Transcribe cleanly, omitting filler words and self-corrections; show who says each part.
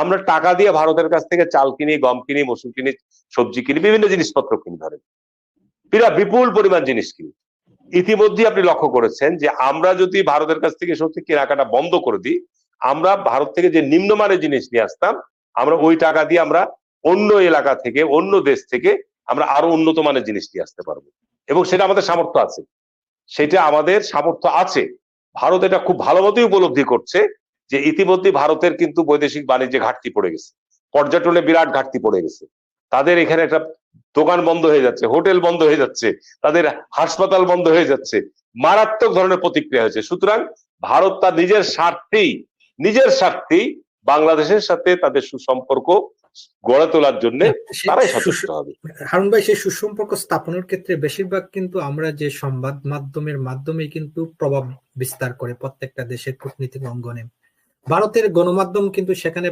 Speaker 1: আমরা টাকা দিয়ে ভারতের কাছ থেকে চাল কিনি, গম কিনি, মসুর কিনি, সবজি কিনি, বিভিন্ন জিনিসপত্র কিনি, ধরেন বিপুল পরিমাণ জিনিস কিনি। ইতিমধ্যে আপনি লক্ষ্য করেছেন যে আমরা যদি ভারতের কাছ থেকে সত্যি কেনাকাটা বন্ধ করে দিই, আমরা ভারত থেকে যে নিম্নমানের জিনিস নিয়ে আসতাম, আমরা ওই টাকা দিয়ে আমরা অন্য এলাকা থেকে, অন্য দেশ থেকে আমরা আরো উন্নত মানের জিনিস নিয়ে আসতে পারবো, এবং সেটা আমাদের সামর্থ্য আছে। সেটা আমাদের সামর্থ্য আছে। ভারত এটা খুব ভালো মতোই উপলব্ধি করছে যে ইতিমধ্যে ভারতের কিন্তু বৈদেশিক বাণিজ্যে ঘাটতি পড়ে গেছে, পর্যটনে বিরাট ঘাটতি পড়ে গেছে, তাদের এখানে একটা দোকান বন্ধ হয়ে যাচ্ছে, হোটেল বন্ধ হয়ে যাচ্ছে, তাদের হাসপাতাল বন্ধ হয়ে যাচ্ছে, মারাত্মক ধরনের প্রতিক্রিয়া হয়েছে। সুতরাং ভারত তার নিজের স্বার্থেই বাংলাদেশের সাথে তাদের সুসম্পর্ক গড়ে তোলার জন্য তারাই সচেষ্ট হবে।
Speaker 2: হারুন ভাই, সেই সুসম্পর্ক স্থাপনের ক্ষেত্রে বেশিরভাগ কিন্তু আমরা যে সংবাদ মাধ্যমের মাধ্যমে কিন্তু প্রভাব বিস্তার করে প্রত্যেকটা দেশের কূটনীতিক অঙ্গনে, ভারতের গণমাধ্যম কিন্তু সেখানে